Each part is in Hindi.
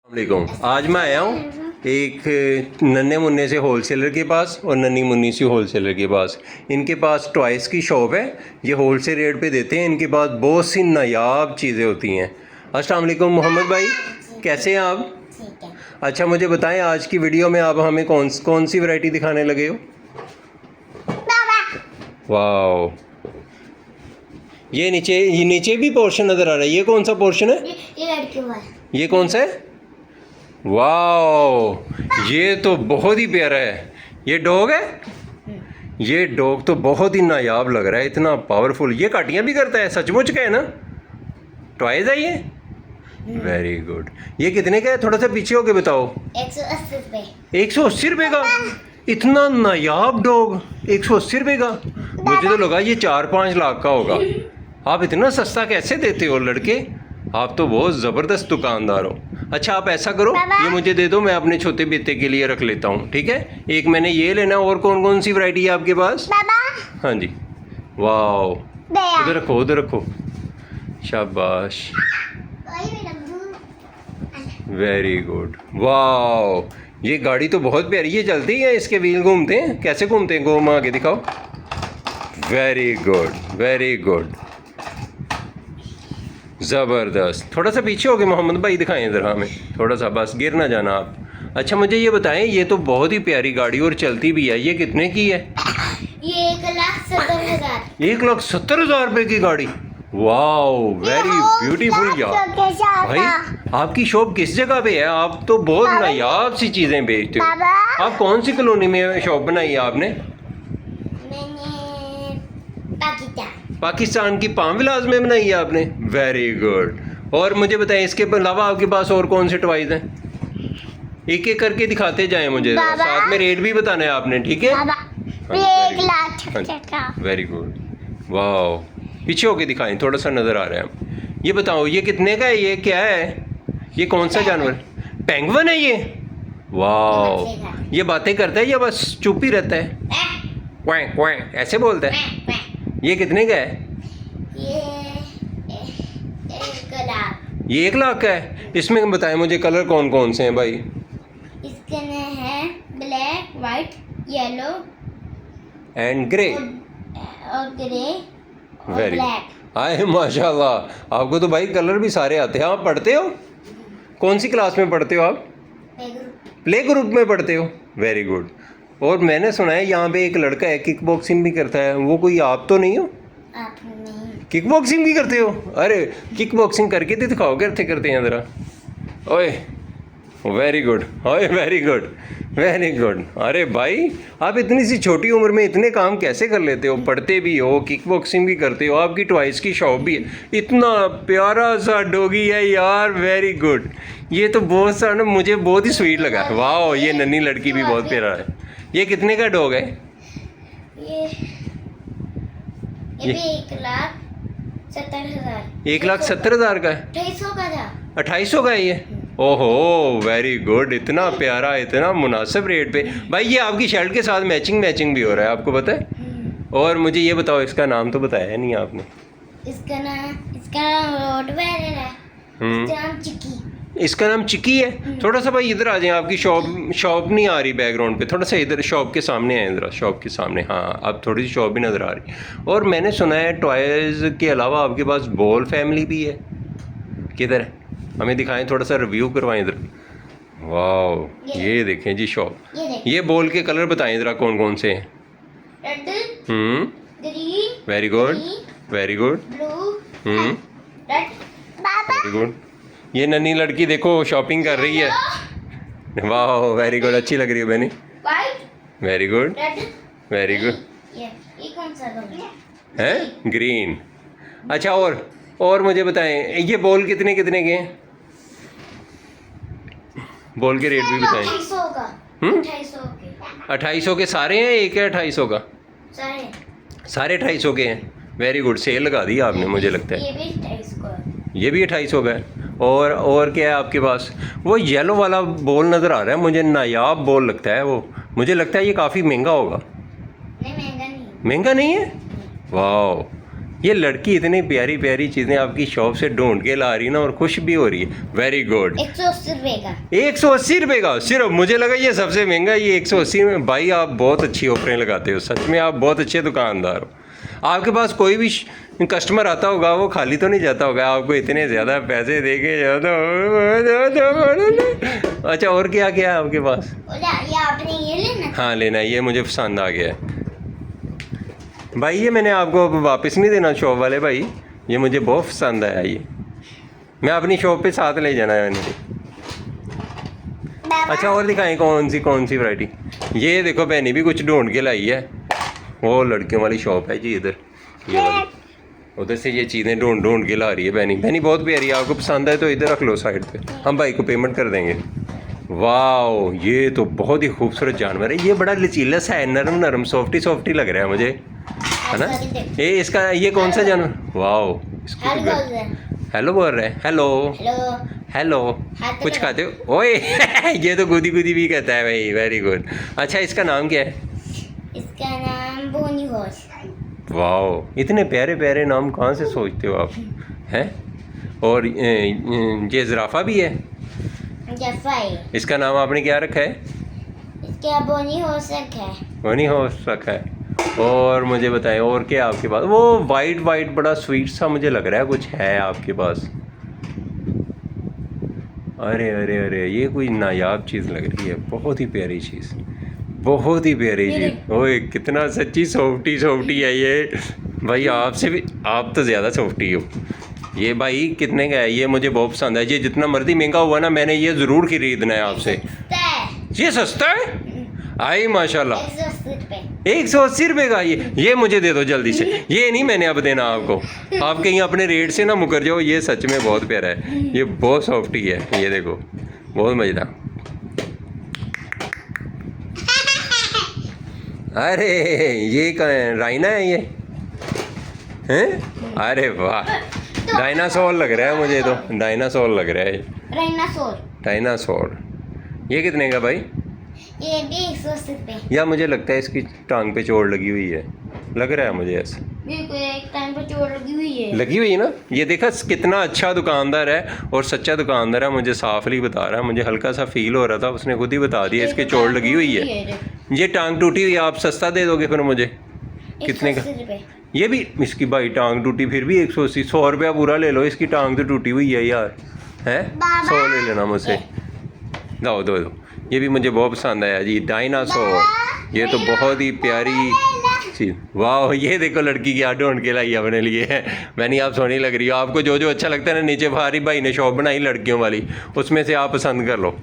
वालेकुम। आज मैं आया हूँ एक नन्हे मुन्ने से होलसेलर के पास और नन्ही मुन्नी सी होलसेलर के पास। इनके पास टॉयज़ की शॉप है, ये होलसेल रेट पे देते हैं। इनके पास बहुत सी नायाब चीज़ें होती हैं। अस्सलाम वालेकुम मोहम्मद भाई, कैसे हैं आप? ठीक है। अच्छा मुझे बताएं, आज की वीडियो में आप हमें कौन सी वैरायटी दिखाने लगे हो? वाह, ये नीचे भी पोर्शन नज़र आ रहा है। ये कौन सा पोर्शन है? ये लड़की हुआ है। ये कौन सा है? वाह, ये तो बहुत ही प्यारा है। ये डॉग है। ये डॉग तो बहुत ही नायाब लग रहा है, इतना पावरफुल। ये काटियाँ भी करता है, सचमुच का है ना? टॉयज़ है ये? Very good. ये कितने का है? थोड़ा सा पीछे होके बताओ। 180 रुपये। 180 रुपये का? इतना नायाब डॉग 180 रुपये का? मुझे तो लगा ये 4-5 लाख का होगा। आप इतना सस्ता कैसे देते हो लड़के? आप तो बहुत ज़बरदस्त दुकानदार हो। अच्छा आप ऐसा करो, ये मुझे दे दो, मैं अपने छोटे बेटे के लिए रख लेता हूँ, ठीक है? एक मैंने ये लेना। और कौन कौन सी वैरायटी है आपके पास? हाँ जी। वाह, उधर रखो, उधर रखो। शाबाश, वेरी गुड। वाह, ये गाड़ी तो बहुत प्यारी है। चलती है, इसके व्हील घूमते हैं? कैसे घूमते हैं? घूम आगे दिखाओ। वेरी गुड, वेरी गुड, ज़बरदस्त। थोड़ा सा पीछे हो गए मोहम्मद भाई, दिखाएं इधर हमें थोड़ा सा, बस गिर ना जाना आप। अच्छा मुझे ये बताएं, ये तो बहुत ही प्यारी गाड़ी और चलती भी है। ये कितने की है? ये 1,70,000। 1,70,000 रुपये की गाड़ी? वाओ, वेरी ब्यूटीफुल यार। भाई आपकी शॉप किस जगह पे है? आप तो बहुत नायाब सी चीज़ें बेचते हो। आप कौन सी कॉलोनी में शॉप बनाई है आपने? मैंने पाकिस्तान की पाम विलास में बनाई है आपने? Very good. और मुझे बताएं, इसके अलावा आपके पास और कौन से टॉयज़ हैं? एक एक करके दिखाते जाएं मुझे, साथ में रेट भी बताना है आपने, ठीक है? Very good. वाह, पीछे होके दिखाएं, थोड़ा सा नज़र आ रहा है। ये बताओ, ये कितने का है? ये क्या है? ये कौन सा जानवर? पेंगुइन है ये? वाह, ये बातें करता है या बस चुप ही रहता है? क्वैं क्वैं ऐसे बोलता है? ये कितने का है? ये 1,00,000। ये 1,00,000 का है? इसमें बताएं मुझे कलर कौन कौन से हैं भाई? इसके में है black, white, yellow and grey और ग्रे और वेरी ब्लैक। आए माशाल्लाह, आपको तो भाई कलर भी सारे आते हैं। आप पढ़ते हो? कौन सी क्लास में पढ़ते हो आप? प्ले ग्रुप में पढ़ते हो? Very good. और मैंने सुना है यहाँ पे एक लड़का है, किक बॉक्सिंग भी करता है। वो कोई आप तो नहीं हो? आप नहीं। किक बॉक्सिंग भी करते हो? अरे किक बॉक्सिंग करके तो दिखाओ, करते करते हैं ज़रा। ओए वेरी गुड, ओए वेरी गुड, वेरी गुड। अरे भाई आप इतनी सी छोटी उम्र में इतने काम कैसे कर लेते हो? पढ़ते भी हो, किक बॉक्सिंग भी करते हो, आपकी टॉयज़ की शॉप भी है, इतना प्यारा सा डॉगी है यार। Very good. ये तो बहुत सा ना, मुझे बहुत ही स्वीट लगा। वाह, ये नन्ही लड़की भी बहुत प्यारा है। ये कितने का डॉग है? ये भी 1,70,000। 1,70,000 का है? 250 का था। 2,800 का है ये? ओहो, वेरी गुड। इतना प्यारा, इतना मुनासिब रेट पे। भाई ये आपकी शर्ट के साथ मैचिंग भी हो रहा है, आपको पता है? और मुझे ये बताओ, इसका नाम तो बताया नहीं आपने। इसका नाम रोटवैलर है। इसका नाम चिक्की। इसका नाम चिक्की है? थोड़ा सा भाई इधर आ जाएं, आपकी शॉप नहीं आ रही बैकग्राउंड पे, थोड़ा सा इधर शॉप के सामने आए ज़रा, शॉप के सामने। हाँ, अब थोड़ी सी शॉप भी नज़र आ रही। और मैंने सुना है टॉयज़ के अलावा आपके पास बॉल फैमिली भी है। किधर है? हमें दिखाएं, थोड़ा सा रिव्यू करवाएं इधर। वाह, ये देखें जी शॉप। ये बॉल के कलर बताएं ज़रा, कौन कौन से हैं? Red, green, very good, very good, blue, red. Very good. ये नन्ही लड़की देखो शॉपिंग कर रही है। वाह, वेरी गुड, अच्छी लग रही है बहनी। White, very good, red, very good. ये कौन सा कलर है? ग्रीन। अच्छा और मुझे बताएं, ये बॉल कितने कितने के हैं? बॉल के रेट भी बताएं। 250 का। 250 के। 2,800 के सारे हैं? एक है 2,800 का? सारे 2,800 के हैं। वेरी गुड, सेल लगा दी आपने मुझे लगता है। ये भी 250 का है। ये भी 2,800 का है। और क्या है आपके पास? वो येलो वाला बॉल नज़र आ रहा है मुझे, नायाब बॉल लगता है वो। मुझे लगता है ये काफ़ी महंगा होगा। नहीं, महंगा नहीं है। महंगा नहीं है? वाह, ये लड़की इतनी प्यारी प्यारी चीज़ें आपकी शॉप से ढूंढ के ला रही है ना, और खुश भी हो रही है। Very good. 180 रुपए का। 180 रुपये का सिर्फ? मुझे लगा ये सबसे महंगा, ये 180 में। भाई आप बहुत अच्छी ऑफरें लगाते हो, सच में आप बहुत अच्छे दुकानदार हो। आपके पास कोई भी कस्टमर आता होगा वो खाली तो नहीं जाता होगा, आपको इतने ज़्यादा पैसे दे के जाता। अच्छा, और क्या क्या है आपके पास? ये आपने ये लेना? हाँ लेना है, ये मुझे पसंद आ गया है भाई। ये मैंने आपको वापस नहीं देना शॉप वाले भाई, ये मुझे बहुत पसंद आया। ये मैं अपनी शॉप पे साथ ले जाना है मैंने। अच्छा, और दिखाएं कौन सी वैरायटी? ये देखो बहनी भी कुछ ढूंढ के लाई है, वो लड़कियों वाली शॉप है जी इधर, ये वाली। उधर से ये चीज़ें ढूंढ के ला रही है बहनी बहुत प्यारी है। आपको पसंद आए तो इधर रख लो साइड पे, हम भाई को पेमेंट कर देंगे। वाओ, ये तो बहुत ही खूबसूरत जानवर है। ये बड़ा लचीला सा है, नरम सॉफ्टी लग रहा है मुझे, है ना? ये इसका ये कौन सा जानवर? वाओ, हेलो बोल रहे हैं। हेलो कुछ खाते हो? ओए ये तो गुदी भी कहता है भाई। Very good. अच्छा, इसका नाम क्या है? इसका नाम बोनी हॉर्स। वाओ, इतने प्यारे प्यारे नाम कहाँ से सोचते हो आप, हैं? और ये ज़राफ़ा भी है? जफ़ा है। इसका नाम आपने क्या रखा है? इसका बोनी हॉर्स रखा है। बोनी हॉर्स रखा है। और मुझे बताएं और क्या आपके पास? वो वाइट बड़ा स्वीट सा मुझे लग रहा है कुछ है आपके पास। अरे ये कोई नायाब चीज़ लग रही है, बहुत ही प्यारी चीज़, बहुत ही प्यारी चीज़। ओए कितना सच्ची सॉफ्टी है ये भाई। आपसे भी, आप तो ज़्यादा सॉफ्टी हो। ये भाई कितने का है? ये मुझे बहुत पसंद है। ये जितना मर्जी महंगा हुआ ना, मैंने ये ज़रूर खरीदना है आपसे। ये सस्ता है? आई माशाल्लाह। 180 रुपये का? ये मुझे दे दो जल्दी से। ये नहीं मैंने अब देना आपको, आप कहीं अपने रेट से ना मुकर जाओ। ये सच में बहुत प्यारा है, ये बहुत सॉफ्टी है। ये देखो, बहुत मज़ेदार। अरे ये राइना है ये, हैं? अरे वाह, डायनासोर लग रहा है मुझे तो, डायनासोर लग रहा है। डायनासोर। ये कितने का भाई? ये भी 180 रुपये। या मुझे लगता है इसकी टांग पे चोट लगी हुई है, लग रहा है मुझे ऐसा। एक टांग पे चोट लगी हुई है ना? ये देखा कितना अच्छा दुकानदार है और सच्चा दुकानदार है, मुझे साफली बता रहा है। मुझे हल्का सा फील हो रहा था, उसने खुद ही बता दिया इसकी चोट लगी हुई है। ये टांग टूटी हुई है, आप सस्ता दे दोगे फिर मुझे? कितने का? ये भी इसकी भाई टांग टूटी फिर भी 180। 100 रुपया पूरा ले लो, इसकी टांग तो टूटी हुई है यार, है? 100 ले लेना मुझसे। दो। ये भी मुझे बहुत पसंद आया जी, डायनासोर। ये तो बहुत ही प्यारी चीज़। वाह, ये देखो लड़की की ढूंढ के लाई अपने लिए। मैंने आप सोनी लग रही हो। आपको जो अच्छा लगता है ना, नीचे भारी भाई ने शॉप बनाई लड़कियों वाली, उसमें से आप पसंद कर लो।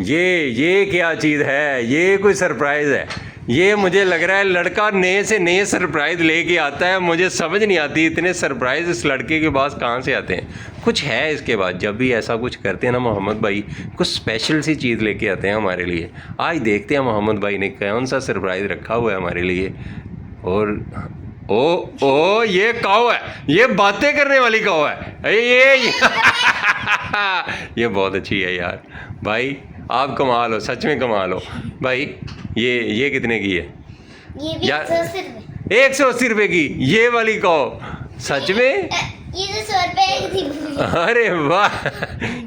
ये क्या चीज़ है? ये कोई सरप्राइज़ है? ये मुझे लग रहा है लड़का नए से नए सरप्राइज़ लेके आता है। मुझे समझ नहीं आती इतने सरप्राइज़ इस लड़के के पास कहाँ से आते हैं। कुछ है इसके बाद, जब भी ऐसा कुछ करते हैं ना मोहम्मद भाई, कुछ स्पेशल सी चीज़ लेके आते हैं हमारे लिए। आज देखते हैं मोहम्मद भाई ने कौन सा सरप्राइज़ रखा हुआ है हमारे लिए। और ओ ये काऊ है, ये बातें करने वाली काऊ है ये ये बहुत अच्छी है यार भाई, आप कमाल हो, सच में कमाल हो भाई। ये कितने की है? ये भी 180 रुपये। 180 रुपये की ये वाली काऊ? सच में? ये तो 100 रुपये की थी। अरे वाह,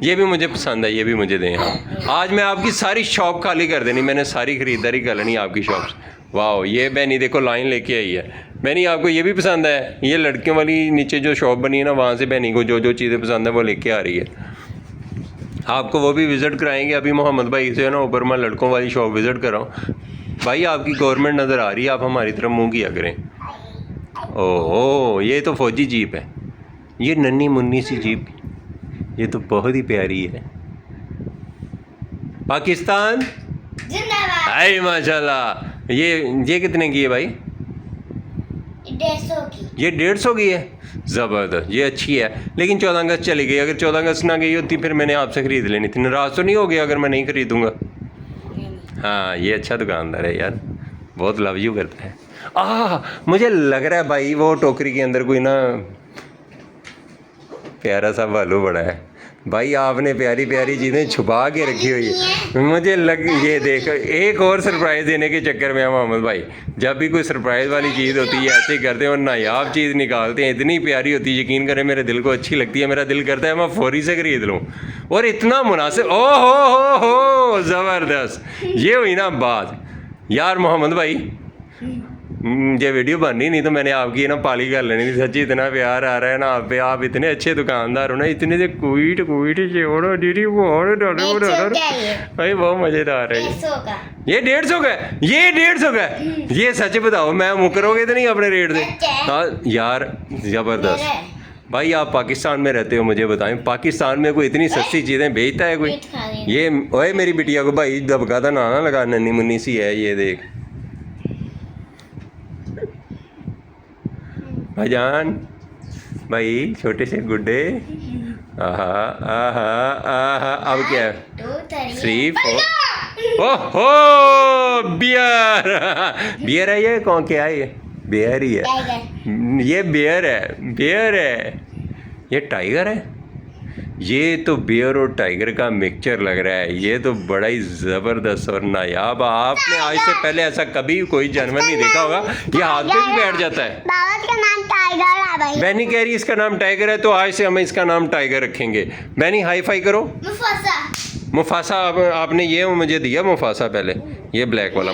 ये भी मुझे पसंद है, ये भी मुझे दें। आज मैं आपकी सारी शॉप खाली कर देनी, मैंने सारी खरीदारी कर लेनी आपकी शॉप से। वाह, ये बहनी देखो लाइन लेके आई है। बहनी आपको ये भी पसंद है? ये लड़कियों वाली नीचे जो शॉप बनी है ना, वहाँ से बहनी को जो चीज़ें पसंद है वो लेके आ रही है। आपको वो भी विज़िट कराएंगे। अभी मोहम्मद भाई से ना ऊपर मैं लड़कों वाली शॉप विज़िट कर रहा हूँ। भाई आपकी गवर्नमेंट नज़र आ रही है, आप हमारी तरफ मुँह किया करें। ओह, ये तो फौजी जीप है, ये नन्ही मुन्नी सी जीप, ये तो बहुत ही प्यारी है। पाकिस्तान जिंदाबाद। हाय माशाल्लाह। ये कितने की है भाई? 150 की। ये 150 की है? ज़बरदस्त, ये अच्छी है। लेकिन 14 अगस्त चली गई, अगर 14 अगस्त ना गई होती फिर मैंने आपसे ख़रीद लेनी थी। नाराज़ तो नहीं हो गया अगर मैं नहीं ख़रीदूँगा? हाँ, ये अच्छा दुकानदार है यार, बहुत लव यू करता है। मुझे लग रहा है भाई वो टोकरी के अंदर कोई ना प्यारा सा भालू बड़ा है। भाई आपने प्यारी प्यारी चीज़ें छुपा के रखी हुई है। मुझे लग ये देखो एक और सरप्राइज़ देने के चक्कर में मोहम्मद भाई जब भी कोई सरप्राइज़ वाली चीज़ होती है ऐसे ही करते हैं और नायाब चीज़ निकालते हैं। इतनी प्यारी होती है, यकीन करें मेरे दिल को अच्छी लगती है। मेरा दिल करता है मैं फौरी से खरीद लूँ और इतना मुनासिब। ओ हो ज़बरदस्त। ये हुई ना बात यार मोहम्मद भाई। ये वीडियो बननी नहीं तो मैंने आपकी ना पाली कर लेनी थी। सच्ची इतना प्यार आ रहा है ना आप पे। आप इतने अच्छे दुकानदार हो ना, इतने से क्वीट जोड़ो दीदी वो डॉलर भाई बहुत मज़ेदार है। 150 का ये 150 का है, ये 150 का है। ये सच बताओ मैं मुकरोगे तो नहीं अपने रेट से? हाँ यार ज़बरदस्त। भाई आप पाकिस्तान में रहते हो, मुझे बताएं पाकिस्तान में कोई इतनी सस्ती चीज़ें बेचता है कोई? ये ओए मेरी बिटिया को भाई दबका था ना लगा, नन्नी मुन्नी सी है ये देख भाईजान भाई छोटे से गुड्डे। आहा आहा आहा। अब क्या है? 3 4 ओहो बियर। बियर है ये? कौन क्या है ये? बियर ही है ये। बियर है, बियर है ये। टाइगर है ये तो। बियर और टाइगर का मिक्सचर लग रहा है ये तो। बड़ा ही ज़बरदस्त और नायाब। आपने आज से पहले ऐसा कभी कोई जानवर नहीं देखा होगा। ये हाथ पे भी बैठ जाता है। बाबा का नाम टाइगर है भाई। बैनी कह रही इसका नाम टाइगर है तो आज से हम इसका नाम टाइगर रखेंगे। बैनी हाई फाई करो। मुफासा। मुफासा आपने ये मुझे दिया मुफासा पहले, ये ब्लैक वाला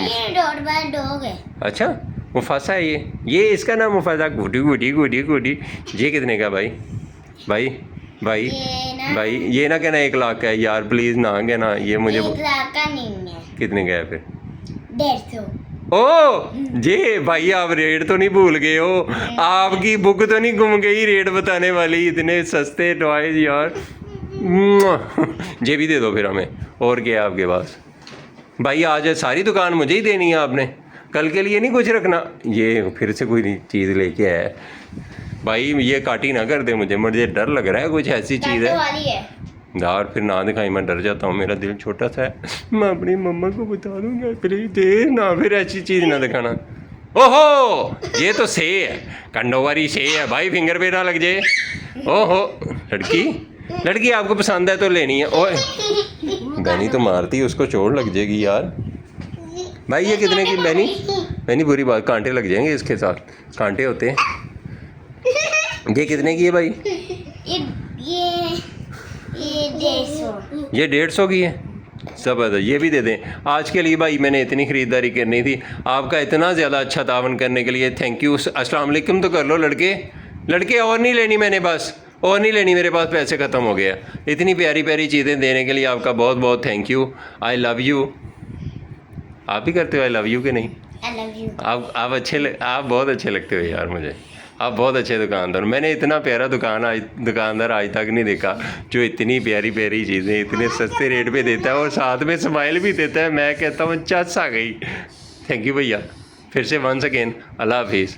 डॉग है। अच्छा मुफासा है ये इसका नाम मुफासा। गुडी गुडी गुडी गुडी। ये कितने का भाई? भाई भाई भाई ये ना कहना 1 लाख का है यार, प्लीज़ ना कहना ये मुझे। 1 लाख का नहीं है। कितने का है फिर? 150। ओ जी भाई आप रेट तो नहीं भूल गए हो? आपकी बुक तो नहीं गुम गई रेट बताने वाली? इतने सस्ते टॉयज यार। ये भी दे दो फिर हमें। और क्या है आपके पास? भाई आज सारी दुकान मुझे ही देनी है आपने, कल के लिए नहीं कुछ रखना। ये फिर से कोई चीज़ लेके आया भाई। ये काटी ना कर दे मुझे डर लग रहा है कुछ ऐसी चीज़ है यार। फिर ना दिखाई, मैं डर जाता हूँ, मेरा दिल छोटा सा है। मैं अपनी मम्मा को बता दूंगा प्लीज दे ना, फिर ऐसी चीज़ ना दिखाना। ओहो ये तो से है, कंडोवारी से है भाई, फिंगर पे ना लग जाए। ओहो लड़की आपको पसंद है तो लेनी है। ओए बैनी तो मारती है, उसको चोट लग जाएगी यार। भाई ये कितने की बैनी बुरी बात, कांटे लग जाएंगे इसके साथ, कांटे होते हैं। ये कितने की है भाई? ये 150। ये 150 की है। ज़बरदस्त, ये भी दे दें आज के लिए भाई। मैंने इतनी ख़रीदारी करनी थी, आपका इतना ज़्यादा अच्छा तावन करने के लिए थैंक यू। अस्सलाम वालेकुम तो कर लो लड़के। और नहीं लेनी मैंने, बस और नहीं लेनी, मेरे पास पैसे ख़त्म हो गया। इतनी प्यारी प्यारी चीज़ें देने के लिए आपका बहुत बहुत thank you. I love you. आप भी करते हो आई लव यू के नहीं? I love you. आप बहुत अच्छे लगते हो यार मुझे। आप बहुत अच्छे दुकानदार। मैंने इतना प्यारा दुकानदार आज तक नहीं देखा जो इतनी प्यारी प्यारी चीज़ें इतने सस्ते रेट पे देता है और साथ में स्माइल भी देता है। मैं कहता हूँ चस आ गई। थैंक यू भैया फिर से वंस अगेन। अल्लाह हाफिज़।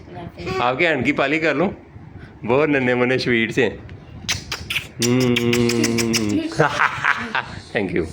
आपके हैंड की पाली कर लूँ? बहुत नन्हे मुन्ने स्वीट से। Thank you.